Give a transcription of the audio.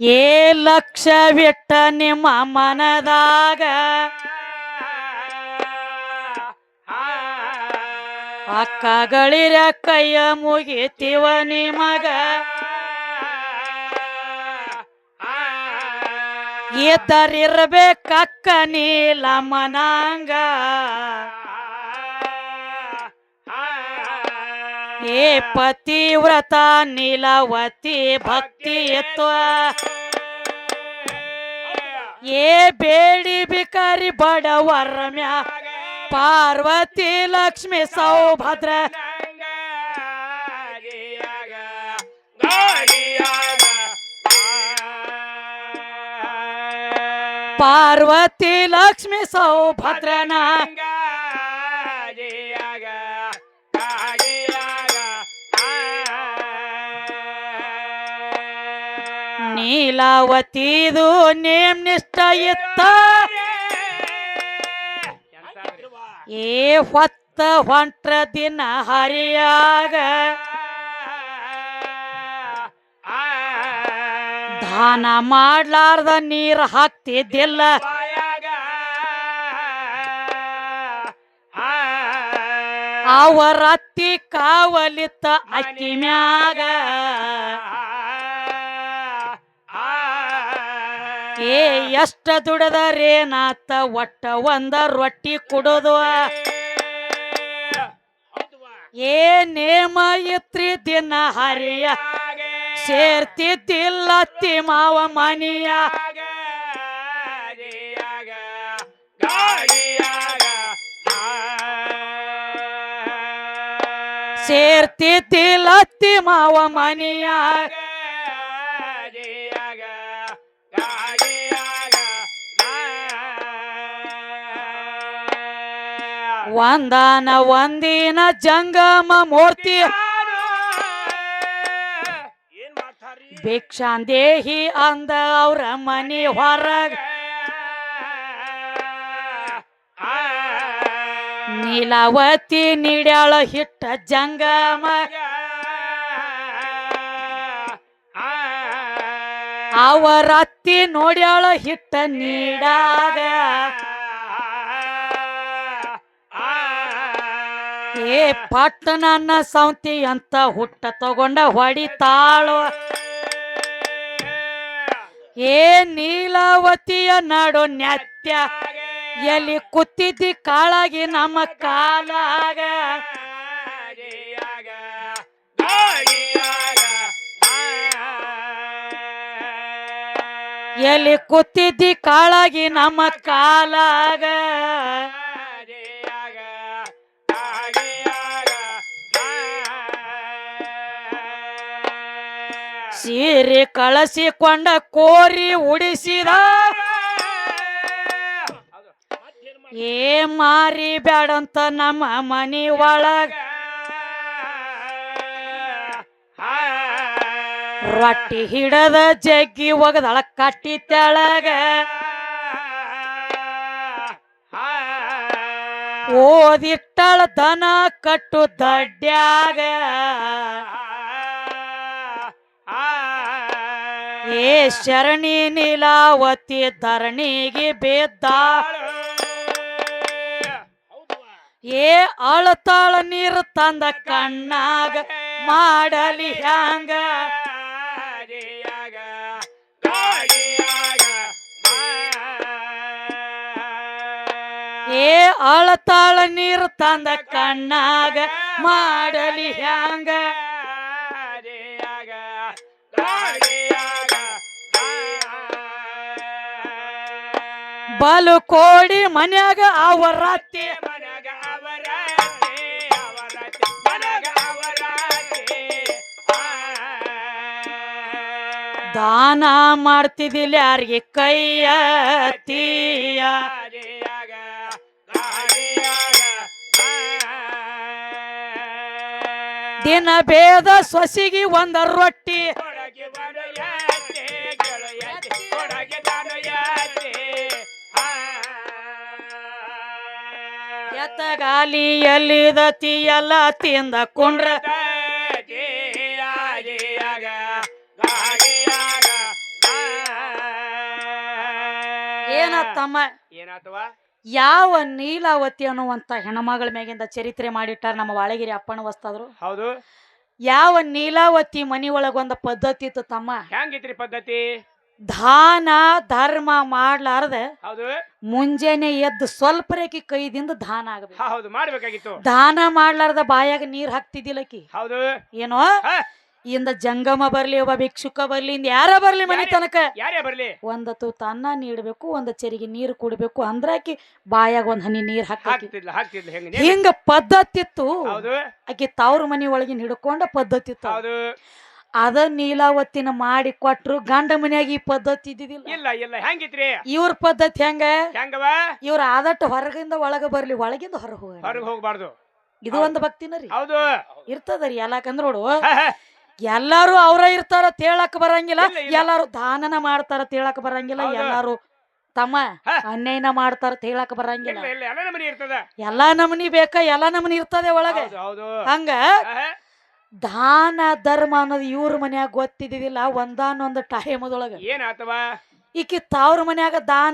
ಏ ಲಕ್ಷವಿಟ್ಟ ನಿಮ್ಮ ಮನದಾಗ ಅಕ್ಕಗಳಿರ ಕೈಯ ಮುಗಿತೀವ ನಿಮಗ ಇದ್ದರಿರ್ಬೇಕಕ್ಕ ನೀಲ ಮನಾಂಗ ಏ ಪತಿವ್ರತ ನೀಲವತಿ ಭಕ್ತಿ ಎತ್ತುವ ಏ ಬೇಡಿ ಬಿಕಾರಿ ಬಡವರ ಮ್ಯಾಗ ಪಾರ್ವತಿ ಲಕ್ಷ್ಮಿ ಸೌಭದ್ರ ಪಾರ್ವತಿ ಲಕ್ಷ್ಮಿ ಸೌಭದ್ರನ ನೀಲಾವತಿದು ನೇಮ್ ನಿಷ್ಠ ಇತ್ತ ಏ ಹೊತ್ತ ಹೊಂಟ್ರ ದಿನ ಹರಿಯಾಗ ದಾನ ಮಾಡ್ಲಾರ್ದ ನೀರ್ ಹಾಕ್ತಿದ್ದಿಲ್ಲ ಅವರ ಅತ್ತಿ ಕಾವಲಿತ್ತ ಅಕ್ಕಿ ಮ್ಯಾಗ ಏ ಎಷ್ಟ ದುಡದರೇನಾತ ಒಟ್ಟ ಒಂದ ರೊಟ್ಟಿ ಕುಡೋದು ಏ ನೇಮ ಇತ್ರಿ ದಿನ ಹರಿಯ ಸೇರ್ತಿದ್ದಿಲ್ಲ ಅತ್ತಿ ಮಾವ ಮನಿಯ ಸೇರ್ತಿದ್ದಿಲ್ಲ ಅತ್ತಿ ಮಾವ ಮನಿಯ ಒಂದಾನ ಒಂದಿನ ಜಂಗಮ ಮೂರ್ತಿ ಭಿಕ್ಷಾಂದೇಹಿ ಅಂದ ಅವ್ರ ಮನಿ ಹೊರಗ ನೀಲಾವತಿ ನೀಡ್ಯಾಳ ಹಿಟ್ಟ ಜಂಗಮ ಅವರ ಅತ್ತಿ ನೋಡ್ಯಾಳ ಹಿಟ್ಟ ನೀಡಾಗ ಏ ಪಟ್ಟಣನ ಸೌಂತಿ ಅಂತ ಹುಟ್ಟ ತಗೊಂಡ ಹೊಡಿತಾಳು ಏ ನೀಲಾವತಿಯ ನಡು ನ್ಯಾತ್ಯ ಎಲ್ಲಿ ಕೂತಿದ್ದಿ ಕಾಳಾಗಿ ನಮ್ಮ ಕಾಲಾಗ ಎಲ್ಲಿ ಕೂತಿದ್ದಿ ಕಾಳಾಗಿ ನಮ್ಮ ಕಾಲಾಗ ಸೀರೆ ಕಳಸಿಕೊಂಡ ಕೋರಿ ಉಡಿಸಿದ ಏ ಮಾರಿ ಬ್ಯಾಡಂತ ನಮ್ಮ ಮನಿ ಒಳಗ ರೊಟ್ಟಿ ಹಿಡದ ಜಗ್ಗಿ ಒಗದಳ ಕಟ್ಟಿ ತೆಳಗ ಓದಿಟ್ಟಳ ದನ ಕಟ್ಟು ದಡ್ಡ್ಯಾಗ ಏ ಶರಣಿ ನೀಲಾವತಿ ಧರಣಿಗೆ ಬೇದ್ದ ಏ ಅಳತಾಳ ನೀರು ತಂದ ಕಣ್ಣಾಗ ಮಾಡಲಿ ಹ್ಯಾಂಗ ಏ ಅಳತಾಳ ನೀರು ತಂದ ಕಣ್ಣಾಗ ಮಾಡಲಿ ಹ್ಯಾಂಗ ಬಲು ಕೋಡಿ ಮನ್ಯಾಗ ಅವರತ್ತಿ ದಾನ ಮಾಡ್ತಿದ್ದಿಲ್ಲ ಯಾರಿಗೆ ಕೈಯ ತೀಯ ದಿನ ಭೇದ ಸೊಸಿಗೆ ಒಂದ ರೊಟ್ಟಿ ಎತ್ತಗಾಲಿಯಲ್ಲಿದತಿ ಎಲ್ಲ ತಿಂದ ಕೊಂಡ್ರ ಏನತ್ತಮ್ಮ ಏನಾತವ ಯಾವ ನೀಲಾವತಿ ಅನ್ನುವಂತ ಹೆಣ್ಮಗಳ ಮ್ಯಾಗಿಂದ ಚರಿತ್ರೆ ಮಾಡಿಟ್ಟಾರ ನಮ್ಮ ವಾಳಗಿರಿ ಅಪ್ಪನ ವಸ್ತಾದ್ರು. ಹೌದು ಯಾವ ನೀಲಾವತಿ ಮನಿ ಒಳಗೊಂದ ಪದ್ಧತಿ ಇತ್ತು ತಮ್ಮ. ಹೆಂಗಿತ್ರಿ ಪದ್ಧತಿ ದಾನ ಧರ್ಮ ಮಾಡ್ಲಾರ್ದ ಹೌದು ಮುಂಜಾನೆ ಎದ್ದು ಸ್ವಲ್ಪ ರೇಖಿ ಕೈದಿಂದ ದಾನ ಆಗಬೇಕು. ಹೌದು ಮಾಡ್ಬೇಕಾಗಿತ್ತು ದಾನ ಮಾಡ್ಲಾರ್ದ ಬಾಯಾಗ ನೀರ್ ಹಾಕ್ತಿದ್ದಿಲ್ಲಕಿ. ಹೌದು ಏನೋ ಹಾ, ಇಂದ ಜಂಗಮ ಬರ್ಲಿ ಒಬ್ಬ ಭಿಕ್ಷುಕ ಬರ್ಲಿ ಇಂದ ಯಾರ ಬರ್ಲಿ ಮನಿ ತನಕ ಯಾರೇ ಬರ್ಲಿ ಒಂದ ತೂತ ಅನ್ನ ನೀಡ್ಬೇಕು, ಒಂದ ಚೆರಿಗೆ ನೀರು ಕುಡ್ಬೇಕು ಅಂದ್ರ ಆಕಿ ಬಾಯಾಗ ಒಂದ್ ಹನಿ ನೀರ್ ಹಾಕಿ ಹಾಕ್ತಿದ್ಲ ಹೆಂಗ ಹಿಂಗ ಪದ್ಧತಿ ಇತ್ತು. ಹೌದು ಆಕಿ ತವ್ರ ಮನಿ ಒಳಗಿನ ಹಿಡ್ಕೊಂಡ ಪದ್ಧತಿ ಇತ್ತು. ಹೌದು ಅದ ನೀಲಾವತಿನ ಮಾಡಿ ಕೊಟ್ರು. ಗಂಡ ಮನ್ಯಾಗ ಈ ಪದ್ಧತಿ ಇದ್ದಿದ್ದಿಲ್ಲ. ಇಲ್ಲ ಇಲ್ಲ ಹೆಂಗಿತ್ರಿ ಇವ್ರ ಪದ್ಧತಿ ಹೆಂಗ ಹೆಂಗವ ಇವ್ರ ಆದಟ್ಟು ಹೊರಗಿಂದ ಒಳಗ ಬರ್ಲಿ, ಒಳಗಿಂದ ಹೊರ ಹೋಗ. ಹೊರಗೆ ಹೋಗ್ಬಾರ್ದು. ಇದು ಒಂದು ಭಕ್ತಿನ ರೀ ಹೌದು ಇರ್ತದರಿ. ಯಾಕಂದ್ರ ನೋಡು ಹಾ, ಹಾ. ಎಲ್ಲಾರು ಅವ್ರ ಇರ್ತಾರ ತೇಳಕ್ ಬರಂಗಿಲ್ಲ, ಇಲ್ಲ, ಇಲ್ಲ. ಎಲ್ಲಾರು ದಾನನ ಮಾಡ್ತಾರ ತೇಳಕ್ ಬರಂಗಿಲ್ಲ, ಹೌದು. ಎಲ್ಲಾರು ತಮ್ಮ ಹಾ. ಅನ್ಯಾಯನ ಮಾಡ್ತಾರ ತೇಳಕ್ ಬರಂಗಿಲ್ಲ. ಇಲ್ಲ ಇಲ್ಲ ಎಲ್ಲ ನಮನಿ ಇರ್ತದ. ಎಲ್ಲಾ ನಮನಿ ಬೇಕ, ಎಲ್ಲಾ ನಮನಿ ಇರ್ತದೆ ಒಳಗ. ಹೌದು ಹೌದು ಹಂಗ ಹಾ, ಹಾ. ದಾನ ಧರ್ಮ ಅನ್ನೋದು ಇವ್ರ ಮನ್ಯಾಗ ಗೊತ್ತಿದ್ದಿಲ್ಲ. ಒಂದಾನೊಂದು ಟೈಮದೊಳಗ ಏನಾತವ ಈಕಿ ತಾವ್ರ ಮನ್ಯಾಗ ದಾನ